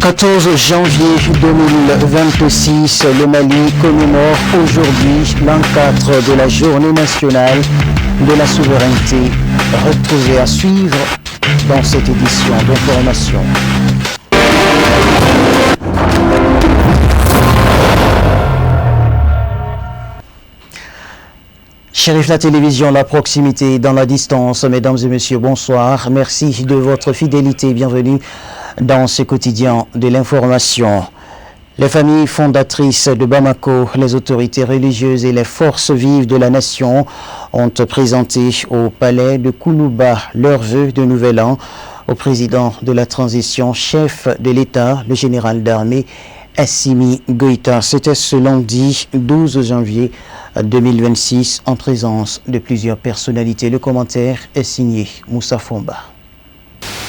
14 janvier 2026, le Mali commémore aujourd'hui l'an 4 de la journée nationale de la souveraineté. Retrouvez à suivre dans cette édition d'information. Chérif la télévision, la proximité dans la distance. Mesdames et messieurs, bonsoir. Merci de votre fidélité. Bienvenue dans ce quotidien de l'information. Les familles fondatrices de Bamako, les autorités religieuses et les forces vives de la nation ont présenté au palais de Koulouba leurs vœux de nouvel an au président de la transition, chef de l'État, le général d'armée Assimi Goïta. C'était ce lundi 12 janvier 2026 en présence de plusieurs personnalités. Le commentaire est signé Moussa Fomba.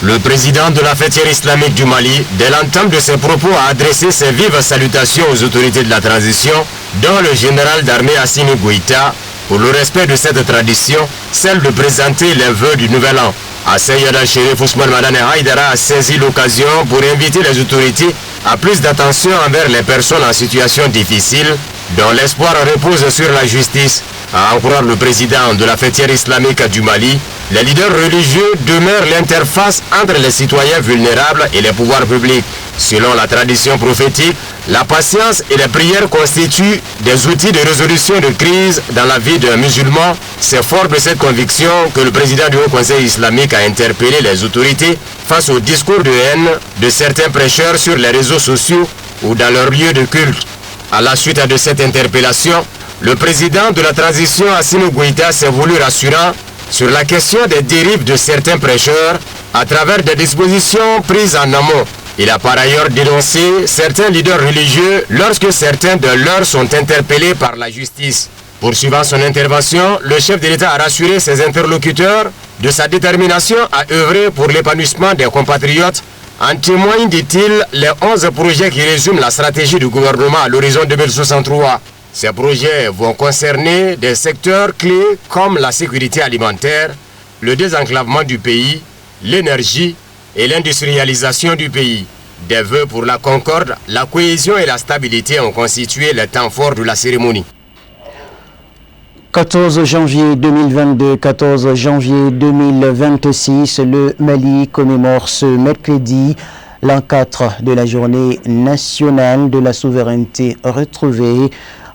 Le président de la fêtière islamique du Mali, dès l'entame de ses propos, a adressé ses vives salutations aux autorités de la transition, dont le général d'armée Assimi Goïta, pour le respect de cette tradition, celle de présenter les vœux du nouvel an. Asseyada Chérif Ousmane Madane Haïdara a saisi l'occasion pour inviter les autorités à plus d'attention envers les personnes en situation difficile, dont l'espoir repose sur la justice. À en croire le président de la fêtière islamique du Mali, les leaders religieux demeurent l'interface entre les citoyens vulnérables et les pouvoirs publics. Selon la tradition prophétique, la patience et les prières constituent des outils de résolution de crise dans la vie d'un musulman. C'est fort de cette conviction que le président du Haut Conseil islamique a interpellé les autorités face au discours de haine de certains prêcheurs sur les réseaux sociaux ou dans leurs lieux de culte. À la suite de cette interpellation, le président de la transition, Assimi Goïta, s'est voulu rassurant sur la question des dérives de certains prêcheurs à travers des dispositions prises en amont. Il a par ailleurs dénoncé certains leaders religieux lorsque certains de leurs sont interpellés par la justice. Poursuivant son intervention, le chef de l'État a rassuré ses interlocuteurs de sa détermination à œuvrer pour l'épanouissement des compatriotes. En témoignent, dit-il, les 11 projets qui résument la stratégie du gouvernement à l'horizon 2063. Ces projets vont concerner des secteurs clés comme la sécurité alimentaire, le désenclavement du pays, l'énergie et l'industrialisation du pays. Des vœux pour la concorde, la cohésion et la stabilité ont constitué le temps fort de la cérémonie. 14 janvier 2022, 14 janvier 2026, le Mali commémore ce mercredi l'an 4 de la journée nationale de la souveraineté retrouvée.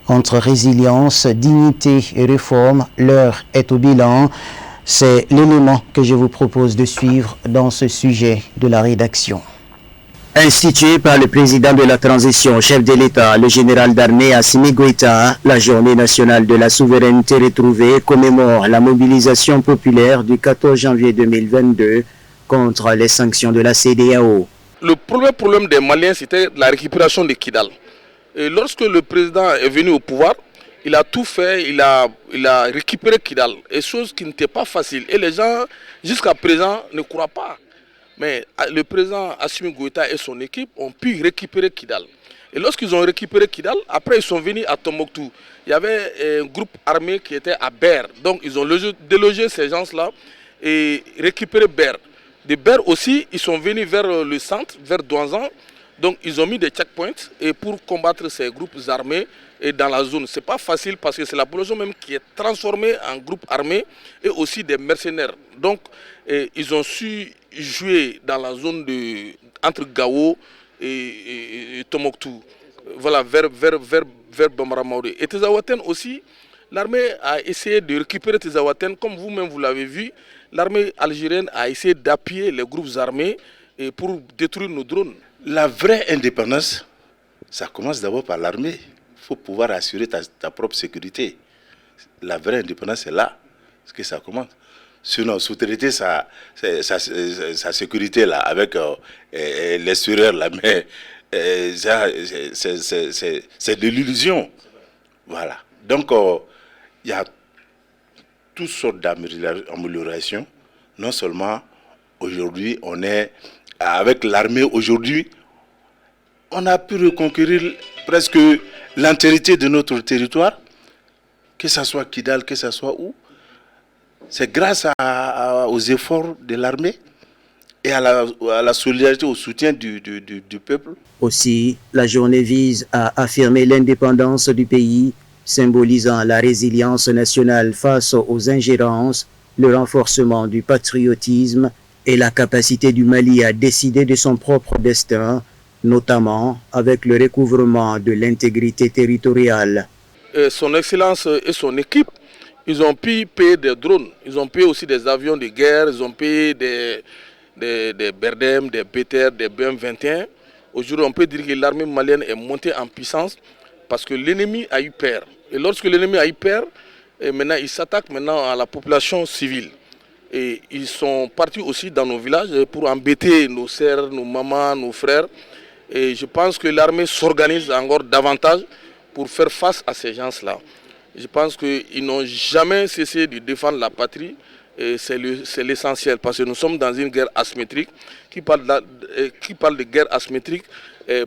Entre résilience, dignité et réforme, l'heure est au bilan. C'est l'élément que je vous propose de suivre dans ce sujet de la rédaction. Instituée par le président de la transition, chef de l'État, le général d'armée Assimi Goïta, la journée nationale de la souveraineté retrouvée commémore la mobilisation populaire du 14 janvier 2022 contre les sanctions de la CEDEAO. Le premier problème des Maliens, c'était la récupération de Kidal. Et lorsque le président est venu au pouvoir, il a tout fait, il a récupéré Kidal, et chose qui n'était pas facile. Et les gens, jusqu'à présent, ne croient pas. Mais le président Assimi Goïta et son équipe ont pu récupérer Kidal. Et lorsqu'ils ont récupéré Kidal, après ils sont venus à Tombouctou. Il y avait un groupe armé qui était à Ber. Donc ils ont délogé ces gens-là et récupéré Ber. De Ber aussi, ils sont venus vers le centre, vers Douanzan. Donc ils ont mis des checkpoints et pour combattre ces groupes armés et dans la zone. Ce n'est pas facile parce que c'est la population même qui est transformée en groupe armé et aussi des mercenaires. Donc ils ont su jouer dans la zone entre Gao et Tombouctou. Voilà, vers Bambara Maoré. Et Tezawaten aussi, l'armée a essayé de récupérer Tezawaten. Comme vous-même vous l'avez vu, l'armée algérienne a essayé d'appuyer les groupes armés pour détruire nos drones. La vraie indépendance, ça commence d'abord par l'armée. Il faut pouvoir assurer ta propre sécurité. La vraie indépendance, c'est là que ça commence. Sinon, sous-traiter sa sécurité là, avec l'extérieur, là, mais c'est de l'illusion. Voilà. Donc, il y a toutes sortes d'améliorations. Non seulement aujourd'hui, on est avec l'armée aujourd'hui, on a pu reconquérir presque l'entièreté de notre territoire, que ce soit Kidal, que ce soit où. C'est grâce aux efforts de l'armée. et à la solidarité, au soutien du peuple. Aussi, la journée vise à affirmer l'indépendance du pays, symbolisant la résilience nationale face aux ingérences, le renforcement du patriotisme et la capacité du Mali à décider de son propre destin, notamment avec le recouvrement de l'intégrité territoriale. Son Excellence et son équipe, ils ont pu payer des drones, ils ont payé aussi des avions de guerre, ils ont payé des Berdem, des BTR, des BM-21. Aujourd'hui, on peut dire que l'armée malienne est montée en puissance parce que l'ennemi a eu peur. Et lorsque l'ennemi a eu peur, maintenant il s'attaque maintenant à la population civile. Et ils sont partis aussi dans nos villages pour embêter nos sœurs, nos mamans, nos frères. Et je pense que l'armée s'organise encore davantage pour faire face à ces gens-là. Je pense qu'ils n'ont jamais cessé de défendre la patrie. Et c'est l'essentiel parce que nous sommes dans une guerre asymétrique. Qui parle de guerre asymétrique,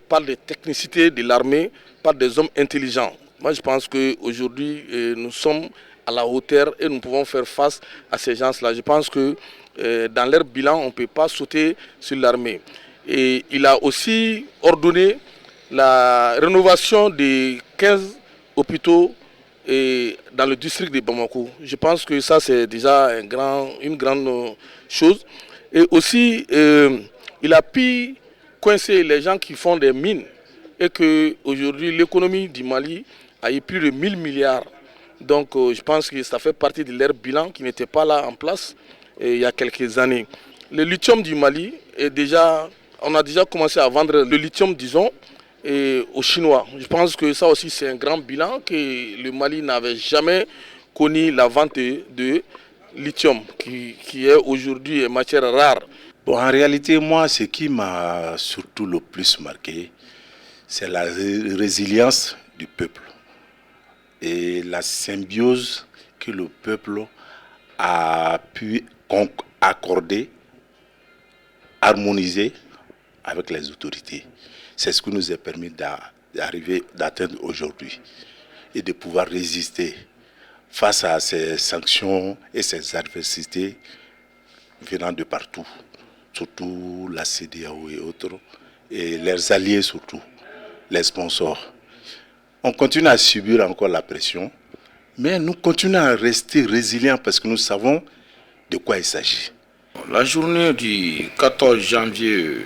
parle de technicité de l'armée, parle des hommes intelligents. Moi je pense qu'aujourd'hui nous sommes à la hauteur et nous pouvons faire face à ces gens-là. Je pense que dans leur bilan on ne peut pas sauter sur l'armée. Et il a aussi ordonné la rénovation des 15 hôpitaux et dans le district de Bamako. Je pense que ça c'est déjà une grande chose. Et aussi il a pu coincer les gens qui font des mines et qu'aujourd'hui l'économie du Mali a eu plus de 1000 milliards. Donc je pense que ça fait partie de leur bilan qui n'était pas là en place il y a quelques années. Le lithium du Mali on a déjà commencé à vendre le lithium, disons, aux Chinois. Je pense que ça aussi c'est un grand bilan, que le Mali n'avait jamais connu la vente de lithium, qui est aujourd'hui une matière rare. Bon, en réalité, moi, ce qui m'a surtout le plus marqué, c'est la résilience du peuple et la symbiose que le peuple a pu accorder, harmoniser avec les autorités. C'est ce qui nous a permis d'atteindre aujourd'hui et de pouvoir résister face à ces sanctions et ces adversités venant de partout, surtout la CEDEAO et autres, et leurs alliés surtout, les sponsors. On continue à subir encore la pression, mais nous continuons à rester résilients parce que nous savons de quoi il s'agit. La journée du 14 janvier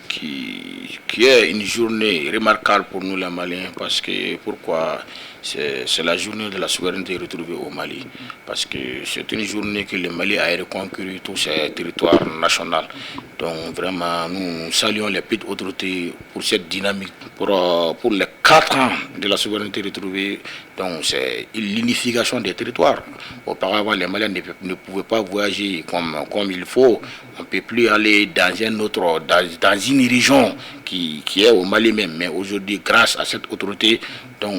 qui est une journée remarquable pour nous les Maliens, parce que pourquoi c'est la journée de la souveraineté retrouvée au Mali, parce que c'est une journée que le Mali a reconquis tous ses territoires nationaux. Donc vraiment nous saluons les petites autorités pour cette dynamique, pour les 4 ans de la souveraineté retrouvée. Donc c'est l'unification des territoires. Auparavant les Maliens ne pouvaient pas voyager comme il faut. On ne peut plus aller dans une région qui est au Mali même. Mais aujourd'hui, grâce à cette autorité, donc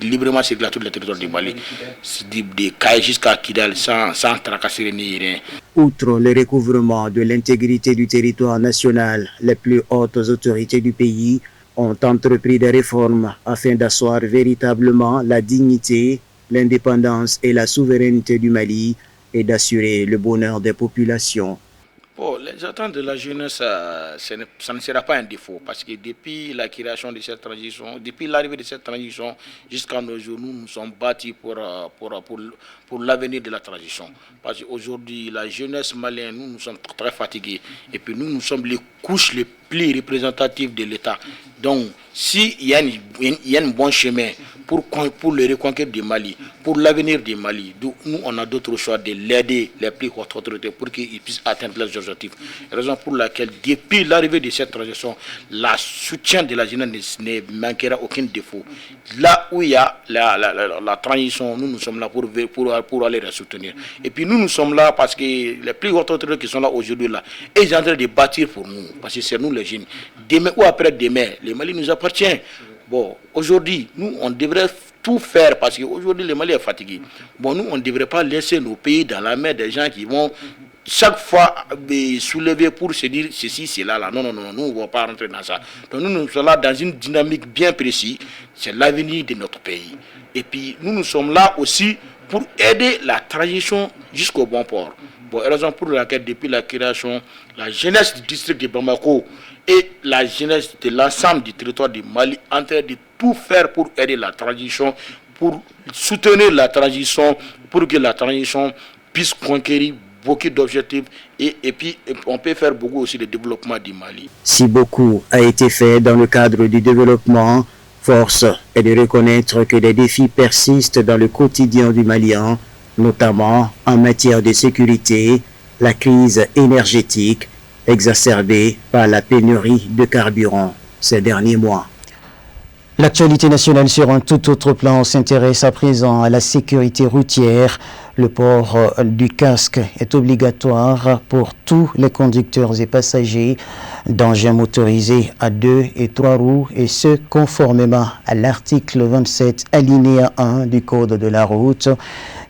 librement circuler à tous les territoires du Mali, de Kaye jusqu'à Kidal sans tracasser ni rien. Outre le recouvrement de l'intégrité du territoire national, les plus hautes autorités du pays ont entrepris des réformes afin d'asseoir véritablement la dignité, l'indépendance et la souveraineté du Mali et d'assurer le bonheur des populations. Bon, les attentes de la jeunesse, ça ne sera pas un défaut, parce que depuis la création de cette transition, depuis l'arrivée de cette transition jusqu'à nos jours, nous nous sommes bâtis pour l'avenir de la transition. Parce qu'aujourd'hui, la jeunesse malienne, nous sommes très fatigués. Et puis nous sommes les couches les plus représentatives de l'État. Donc, s'il y a un bon chemin pour le reconquête du Mali, pour l'avenir du Mali, nous, on a d'autres choix de l'aider, les plus hautes autorités, pour qu'ils puissent atteindre leurs objectifs. Raison pour laquelle, depuis l'arrivée de cette transition, le soutien de la jeunesse ne manquera aucun défaut. Là où il y a la transition, nous sommes là pour aller la soutenir. Et puis nous sommes là parce que les plus hautes autorités qui sont là aujourd'hui, là, ils sont en train de bâtir pour nous, parce que c'est nous les jeunes. Demain ou après-demain, le Mali nous appartient. Bon, aujourd'hui, nous, on devrait tout faire parce qu'aujourd'hui, le Mali est fatigué. Bon, nous, on ne devrait pas laisser nos pays dans la main des gens qui vont chaque fois soulever pour se dire ceci, cela, là. Non, nous, on ne va pas rentrer dans ça. Donc, nous sommes là dans une dynamique bien précise. C'est l'avenir de notre pays. Et puis, nous sommes là aussi pour aider la transition jusqu'au bon port. Bon, raison pour laquelle depuis la création, la jeunesse du district de Bamako et la jeunesse de l'ensemble du territoire du Mali en train de tout faire pour aider la transition, pour soutenir la transition, pour que la transition puisse conquérir beaucoup d'objectifs et puis on peut faire beaucoup aussi de développement du Mali. Si beaucoup a été fait dans le cadre du développement, force est de reconnaître que des défis persistent dans le quotidien du Malien, notamment en matière de sécurité, la crise énergétique exacerbée par la pénurie de carburant ces derniers mois. L'actualité nationale sur un tout autre plan s'intéresse à présent à la sécurité routière. Le port du casque est obligatoire pour tous les conducteurs et passagers d'engins motorisés à 2 et 3 roues et ce conformément à l'article 27 alinéa 1 du Code de la route.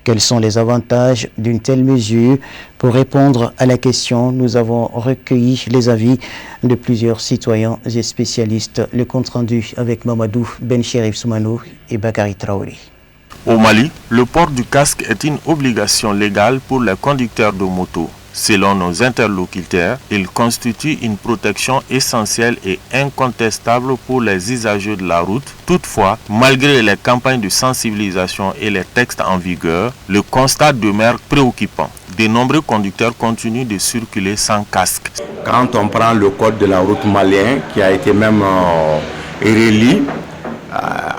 Quels sont les avantages d'une telle mesure? Pour répondre à la question, nous avons recueilli les avis de plusieurs citoyens et spécialistes. Le compte rendu avec Mamadou Ben Cherif Soumanou et Bakary Traoré. Au Mali, le port du casque est une obligation légale pour les conducteurs de moto. Selon nos interlocuteurs, il constitue une protection essentielle et incontestable pour les usagers de la route. Toutefois, malgré les campagnes de sensibilisation et les textes en vigueur, le constat demeure préoccupant. De nombreux conducteurs continuent de circuler sans casque. Quand on prend le code de la route malien, qui a été même relis,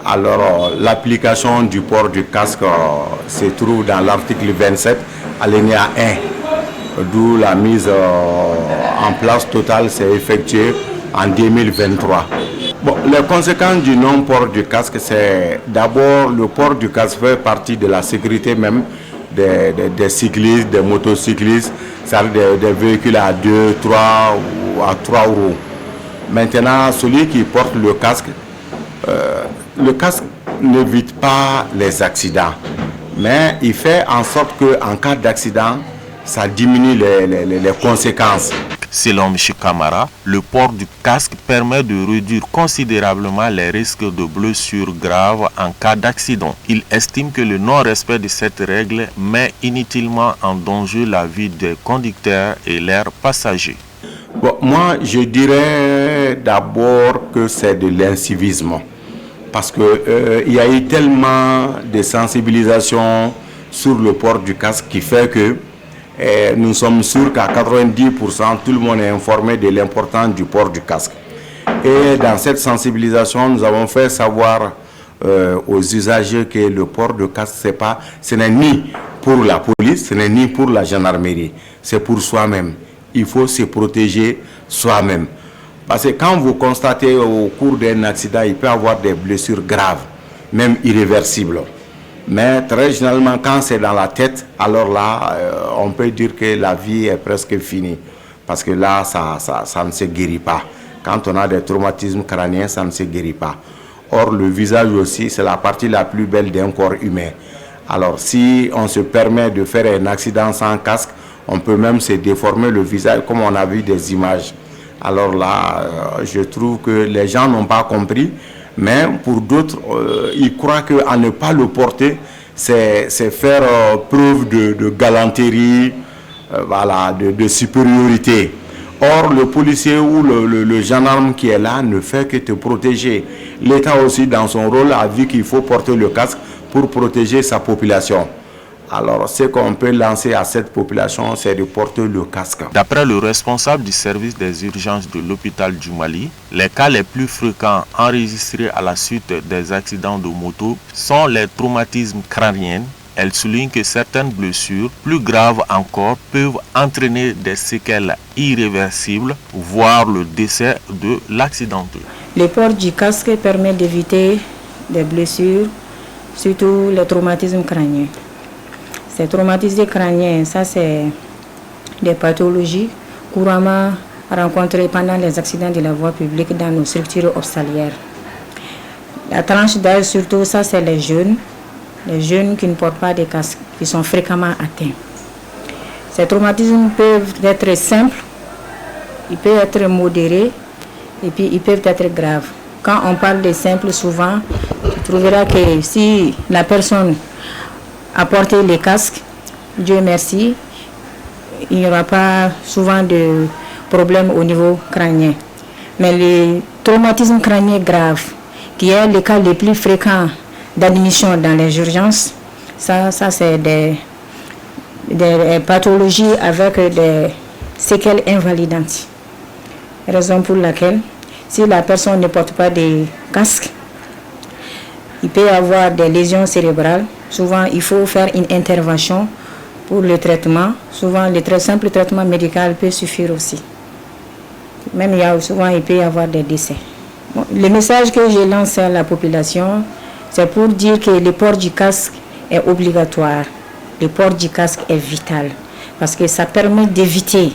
alors l'application du port du casque se trouve dans l'article 27, alinéa 1. D'où la mise en place totale s'est effectuée en 2023. Bon, les conséquences du non-port du casque, c'est d'abord le port du casque fait partie de la sécurité même des cyclistes, des motocyclistes, c'est-à-dire des véhicules à 2, 3 ou à 3 roues. Maintenant, celui qui porte le casque n'évite pas les accidents, mais il fait en sorte qu'en cas d'accident, ça diminue les conséquences. Selon M. Kamara, le port du casque permet de réduire considérablement les risques de blessures graves en cas d'accident. Il estime que le non-respect de cette règle met inutilement en danger la vie des conducteurs et leurs passagers. Bon, moi, je dirais d'abord que c'est de l'incivisme. Parce qu'il y a eu tellement de sensibilisation sur le port du casque qui fait que nous sommes sûrs qu'à 90%, tout le monde est informé de l'importance du port du casque. Et dans cette sensibilisation, nous avons fait savoir aux usagers que le port de casque, ce n'est ni pour la police, ce n'est ni pour la gendarmerie, c'est pour soi-même. Il faut se protéger soi-même. Parce que quand vous constatez au cours d'un accident, il peut y avoir des blessures graves, même irréversibles. Mais très généralement, quand c'est dans la tête, alors là, on peut dire que la vie est presque finie. Parce que là, ça ne se guérit pas. Quand on a des traumatismes crâniens, ça ne se guérit pas. Or, le visage aussi, c'est la partie la plus belle d'un corps humain. Alors, si on se permet de faire un accident sans casque, on peut même se déformer le visage, comme on a vu des images. Alors là, je trouve que les gens n'ont pas compris. Mais pour d'autres, ils croient qu'à ne pas le porter, c'est faire preuve de galanterie, voilà, de supériorité. Or, le policier ou le gendarme qui est là ne fait que te protéger. L'État aussi, dans son rôle, a vu qu'il faut porter le casque pour protéger sa population. Alors, ce qu'on peut lancer à cette population, c'est de porter le casque. D'après le responsable du service des urgences de l'hôpital du Mali, les cas les plus fréquents enregistrés à la suite des accidents de moto sont les traumatismes crâniens. Elle souligne que certaines blessures, plus graves encore, peuvent entraîner des séquelles irréversibles, voire le décès de l'accidenté. Le port du casque permet d'éviter des blessures, surtout les traumatismes crâniens. Ces traumatismes crâniens, ça c'est des pathologies couramment rencontrées pendant les accidents de la voie publique dans nos structures hospitalières. La tranche d'âge surtout, ça c'est les jeunes qui ne portent pas de casque, qui sont fréquemment atteints. Ces traumatismes peuvent être simples, ils peuvent être modérés et puis ils peuvent être graves. Quand on parle de simples, souvent, tu trouveras que si la personne a porté les casques, Dieu merci, il n'y aura pas souvent de problèmes au niveau crânien. Mais les traumatismes crâniens graves, qui est le cas le plus fréquent d'admission dans les urgences, ça c'est des pathologies avec des séquelles invalidantes. Raison pour laquelle, si la personne ne porte pas de casque, il peut y avoir des lésions cérébrales. Souvent, il faut faire une intervention pour le traitement. Souvent, le simple traitement médical peut suffire aussi. Même souvent, il peut y avoir des décès. Bon, le message que je lance à la population, c'est pour dire que le port du casque est obligatoire. Le port du casque est vital parce que ça permet d'éviter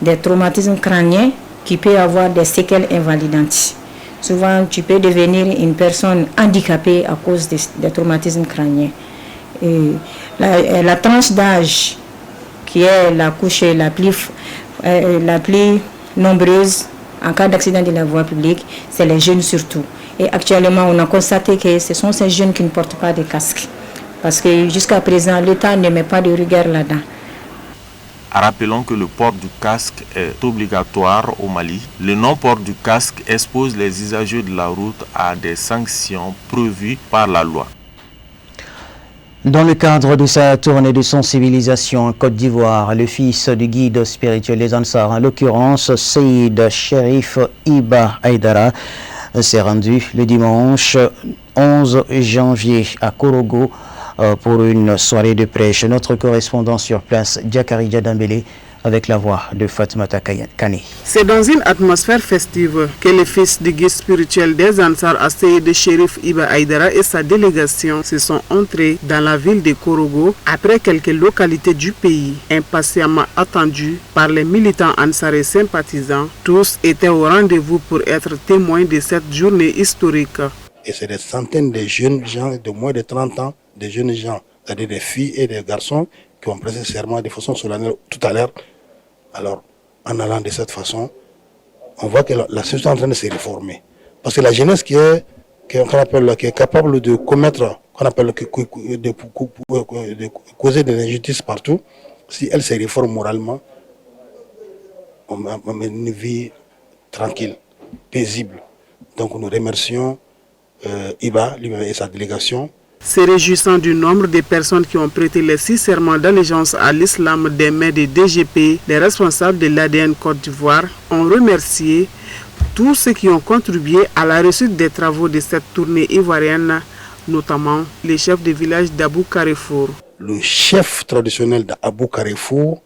des traumatismes crâniens qui peuvent avoir des séquelles invalidantes. Souvent, tu peux devenir une personne handicapée à cause des traumatismes crâniens. Et la tranche d'âge qui est la couche la plus nombreuse en cas d'accident de la voie publique, c'est les jeunes surtout. Et actuellement, on a constaté que ce sont ces jeunes qui ne portent pas de casque. Parce que jusqu'à présent, l'État ne met pas de rigueur là-dedans. Rappelons que le port du casque est obligatoire au Mali. Le non-port du casque expose les usagers de la route à des sanctions prévues par la loi. Dans le cadre de sa tournée de sensibilisation en Côte d'Ivoire, le fils du guide spirituel des Ansar, en l'occurrence Seyd Cherif Iba Aïdara, s'est rendu le dimanche 11 janvier à Korogo pour une soirée de prêche. Notre correspondant sur place, Diakari Djadambele, avec la voix de Fatmata Kane. C'est dans une atmosphère festive que le fils du guide spirituel des Ansar, Seyd Cherif Iba Aïdara et sa délégation se sont entrés dans la ville de Korogo après quelques localités du pays, impatiemment attendues par les militants Ansar et sympathisants. Tous étaient au rendez-vous pour être témoins de cette journée historique. Et c'est des centaines de jeunes gens de moins de 30 ans, des jeunes gens, c'est-à-dire des filles et des garçons qui ont prêté serment de façon solennelle tout à l'heure. Alors, en allant de cette façon, on voit que la société est en train de se réformer. Parce que la jeunesse qui est capable de commettre, de causer de l'injustice partout, si elle se réforme moralement, on mène une vie tranquille, paisible. Donc nous remercions Iba lui-même et sa délégation. Se réjouissant du nombre de personnes qui ont prêté les 6 serments d'allégeance à l'islam des mains des DGP, les responsables de l'ADN Côte d'Ivoire ont remercié tous ceux qui ont contribué à la réussite des travaux de cette tournée ivoirienne, notamment les chefs de village d'Abou Carrefour. Le chef traditionnel d'Abou Carrefour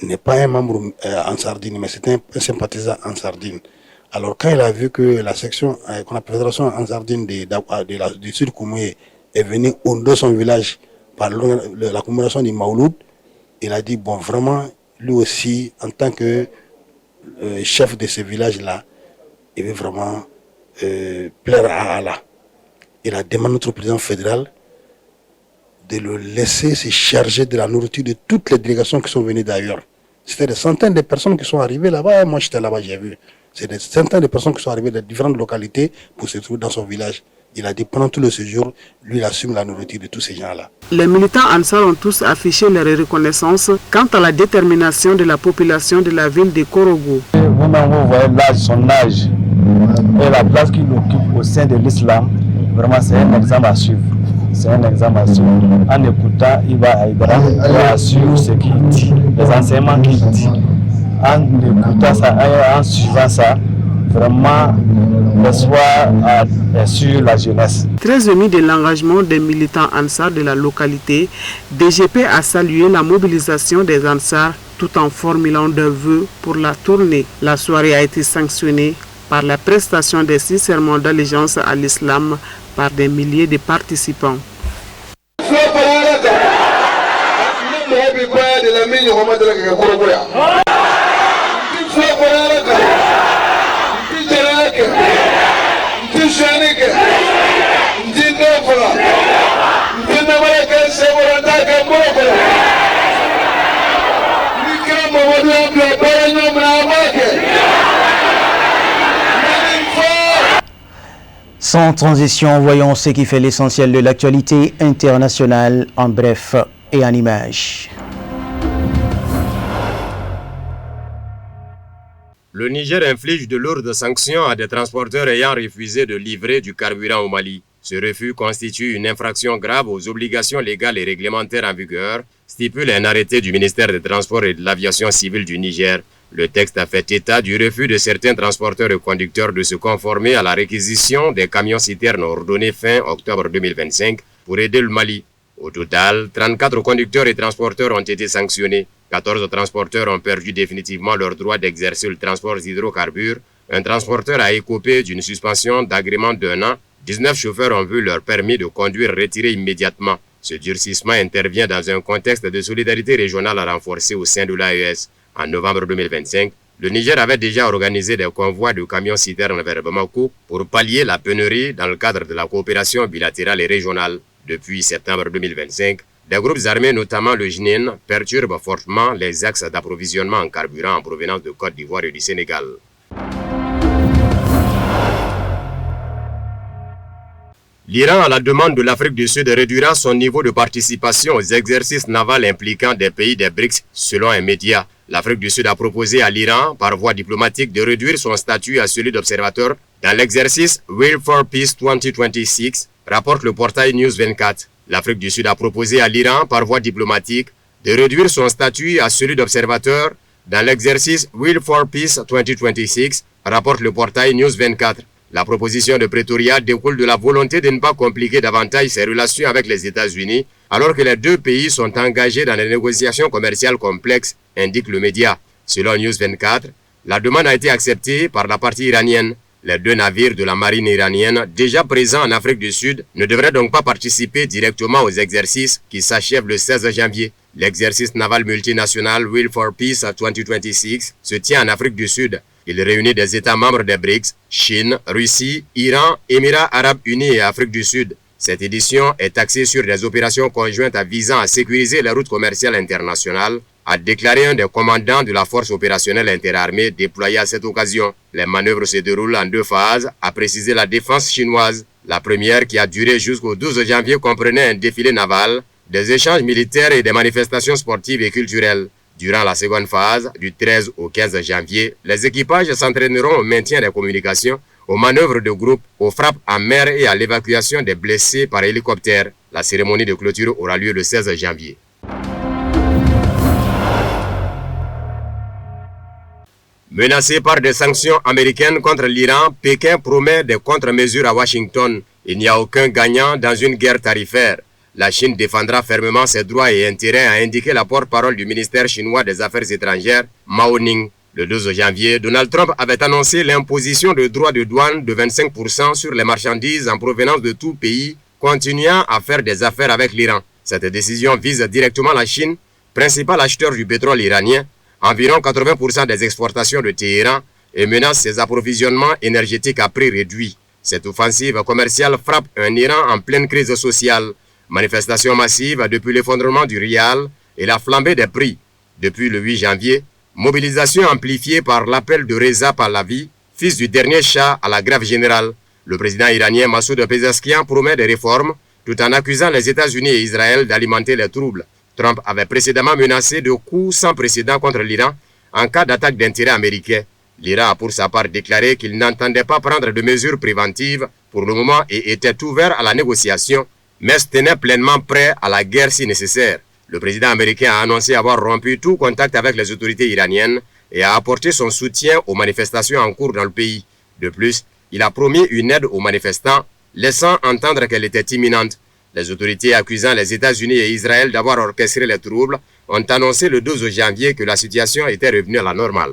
n'est pas un membre en Sardine, mais c'est un sympathisant en Sardine. Alors quand il a vu que la section, qu'on appelle fédération en Sardine du Sud Koumoué est venue au dos de son village par la commémoration du Maouloud, il a dit, bon vraiment, lui aussi, en tant que chef de ce village-là, il veut vraiment plaire à Allah. Il a demandé à notre président fédéral de le laisser se charger de la nourriture de toutes les délégations qui sont venues d'ailleurs. C'était des centaines de personnes qui sont arrivées là-bas, moi j'étais là-bas, j'ai vu. C'est des centaines de personnes qui sont arrivées de différentes localités pour se trouver dans son village. Il a dit pendant tout le séjour, lui il assume la nourriture de tous ces gens-là. Les militants Ansar ont tous affiché leur reconnaissance quant à la détermination de la population de la ville de Korogo. Vous-même vous voyez son âge et la place qu'il occupe au sein de l'islam, vraiment c'est un exemple à suivre. C'est un exemple à suivre. En écoutant Iba Aïdara, on va suivre ce qu'il dit, les enseignements qu'il dit. En écoutant ça, en suivant ça, vraiment l'espoir est sur la jeunesse. Très ému de l'engagement des militants Ansar de la localité, DGP a salué la mobilisation des Ansar tout en formulant des vœux pour la tournée. La soirée a été sanctionnée par la prestation des 6 serments d'allégeance à l'islam par des milliers de participants. Sans transition, voyons ce qui fait l'essentiel de l'actualité internationale en bref et en images. Le Niger inflige de lourdes sanctions à des transporteurs ayant refusé de livrer du carburant au Mali. Ce refus constitue une infraction grave aux obligations légales et réglementaires en vigueur, stipule un arrêté du ministère des Transports et de l'Aviation civile du Niger. Le texte a fait état du refus de certains transporteurs et conducteurs de se conformer à la réquisition des camions-citernes ordonnés fin octobre 2025 pour aider le Mali. Au total, 34 conducteurs et transporteurs ont été sanctionnés. 14 transporteurs ont perdu définitivement leur droit d'exercer le transport d'hydrocarbures. Un transporteur a écopé d'une suspension d'agrément d'1 an. 19 chauffeurs ont vu leur permis de conduire retiré immédiatement. Ce durcissement intervient dans un contexte de solidarité régionale renforcée au sein de l'AES. En novembre 2025, le Niger avait déjà organisé des convois de camions-citernes vers Bamako pour pallier la pénurie dans le cadre de la coopération bilatérale et régionale. Depuis septembre 2025, des groupes armés, notamment le JNIN, perturbent fortement les axes d'approvisionnement en carburant en provenance de Côte d'Ivoire et du Sénégal. L'Iran, à la demande de l'Afrique du Sud, réduira son niveau de participation aux exercices navals impliquant des pays des BRICS, selon un média. L'Afrique du Sud a proposé à l'Iran, par voie diplomatique, de réduire son statut à celui d'observateur dans l'exercice Will for Peace 2026, rapporte le portail News 24. L'Afrique du Sud a proposé à l'Iran, par voie diplomatique, de réduire son statut à celui d'observateur dans l'exercice Will for Peace 2026, rapporte le portail News 24. La proposition de Pretoria découle de la volonté de ne pas compliquer davantage ses relations avec les États-Unis, alors que les deux pays sont engagés dans des négociations commerciales complexes, indique le média. Selon News 24, la demande a été acceptée par la partie iranienne. Les deux navires de la marine iranienne déjà présents en Afrique du Sud ne devraient donc pas participer directement aux exercices qui s'achèvent le 16 janvier. L'exercice naval multinational Will for Peace 2026 se tient en Afrique du Sud. Il réunit des États membres des BRICS, Chine, Russie, Iran, Émirats arabes unis et Afrique du Sud. Cette édition est axée sur des opérations conjointes visant à sécuriser les routes commerciales internationales, a déclaré un des commandants de la force opérationnelle interarmée déployée à cette occasion. Les manœuvres se déroulent en deux phases, a précisé la défense chinoise. La première, qui a duré jusqu'au 12 janvier, comprenait un défilé naval, des échanges militaires et des manifestations sportives et culturelles. Durant la seconde phase, du 13 au 15 janvier, les équipages s'entraîneront au maintien des communications, aux manœuvres de groupe, aux frappes en mer et à l'évacuation des blessés par hélicoptère. La cérémonie de clôture aura lieu le 16 janvier. Menacé par des sanctions américaines contre l'Iran, Pékin promet des contre-mesures à Washington. Il n'y a aucun gagnant dans une guerre tarifaire. La Chine défendra fermement ses droits et intérêts, a indiqué la porte-parole du ministère chinois des Affaires étrangères, Mao Ning. Le 12 janvier, Donald Trump avait annoncé l'imposition de droits de douane de 25% sur les marchandises en provenance de tout pays, continuant à faire des affaires avec l'Iran. Cette décision vise directement la Chine, principal acheteur du pétrole iranien, environ 80% des exportations de Téhéran, et menace ses approvisionnements énergétiques à prix réduit. Cette offensive commerciale frappe un Iran en pleine crise sociale. Manifestations massives depuis l'effondrement du rial et la flambée des prix. Depuis le 8 janvier, mobilisation amplifiée par l'appel de Reza Pahlavi, fils du dernier Shah, à la grève générale. Le président iranien Massoud Pezeshkian promet des réformes tout en accusant les États-Unis et Israël d'alimenter les troubles. Trump avait précédemment menacé de coups sans précédent contre l'Iran en cas d'attaque d'intérêt américain. L'Iran a pour sa part déclaré qu'il n'entendait pas prendre de mesures préventives pour le moment et était ouvert à la négociation, mais se tenait pleinement prêt à la guerre si nécessaire. Le président américain a annoncé avoir rompu tout contact avec les autorités iraniennes et a apporté son soutien aux manifestations en cours dans le pays. De plus, il a promis une aide aux manifestants, laissant entendre qu'elle était imminente. Les autorités accusant les États-Unis et Israël d'avoir orchestré les troubles ont annoncé le 12 janvier que la situation était revenue à la normale.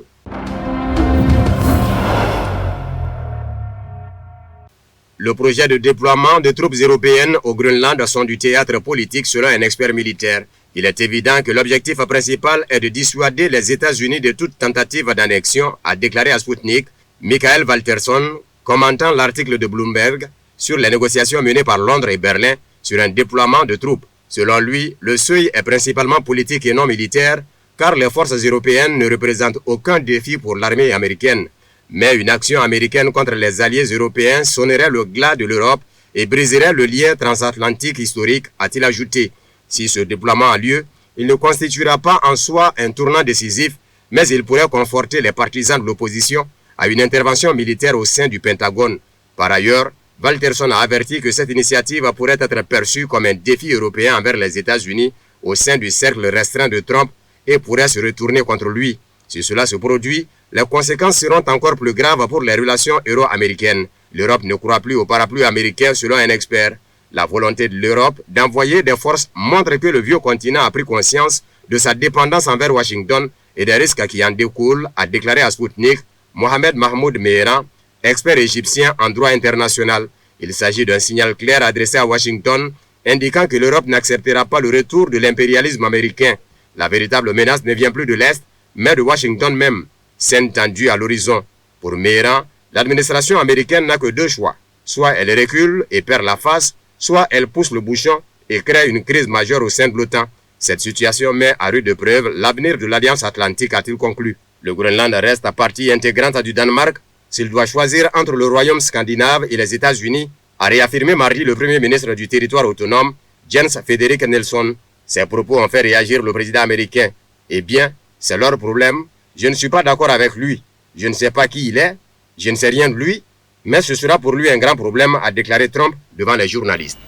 Le projet de déploiement de troupes européennes au Groenland sont du théâtre politique selon un expert militaire. Il est évident que l'objectif principal est de dissuader les États-Unis de toute tentative d'annexion, a déclaré à Sputnik Michael Walterson, commentant l'article de Bloomberg sur les négociations menées par Londres et Berlin sur un déploiement de troupes. Selon lui, le seuil est principalement politique et non militaire, car les forces européennes ne représentent aucun défi pour l'armée américaine. Mais une action américaine contre les alliés européens sonnerait le glas de l'Europe et briserait le lien transatlantique historique, a-t-il ajouté. Si ce déploiement a lieu, il ne constituera pas en soi un tournant décisif, mais il pourrait conforter les partisans de l'opposition à une intervention militaire au sein du Pentagone. Par ailleurs, Walterson a averti que cette initiative pourrait être perçue comme un défi européen envers les États-Unis au sein du cercle restreint de Trump et pourrait se retourner contre lui. Si cela se produit, les conséquences seront encore plus graves pour les relations euro-américaines. L'Europe ne croit plus au parapluie américain selon un expert. La volonté de l'Europe d'envoyer des forces montre que le vieux continent a pris conscience de sa dépendance envers Washington et des risques qui en découlent, a déclaré à Sputnik Mohamed Mahmoud Mehran, expert égyptien en droit international. Il s'agit d'un signal clair adressé à Washington, indiquant que l'Europe n'acceptera pas le retour de l'impérialisme américain. La véritable menace ne vient plus de l'Est, mais de Washington même, scène tendue à l'horizon. Pour Mehran, l'administration américaine n'a que deux choix. Soit elle recule et perd la face, soit elle pousse le bouchon et crée une crise majeure au sein de l'OTAN. Cette situation met à rude épreuve l'avenir de l'Alliance Atlantique, a-t-il conclu. Le Groenland reste partie intégrante du Danemark. S'il doit choisir entre le royaume scandinave et les États-Unis, a réaffirmé mardi le premier ministre du territoire autonome, Jens Frederik Nelson. Ces propos ont fait réagir le président américain. Eh bien, c'est leur problème. Je ne suis pas d'accord avec lui. Je ne sais pas qui il est. Je ne sais rien de lui. Mais ce sera pour lui un grand problème, a déclaré Trump devant les journalistes.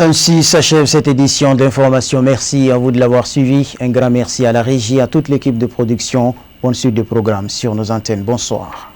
Ainsi s'achève cette édition d'information. Merci à vous de l'avoir suivi. Un grand merci à la régie, à toute l'équipe de production. Bonne suite de programme sur nos antennes. Bonsoir.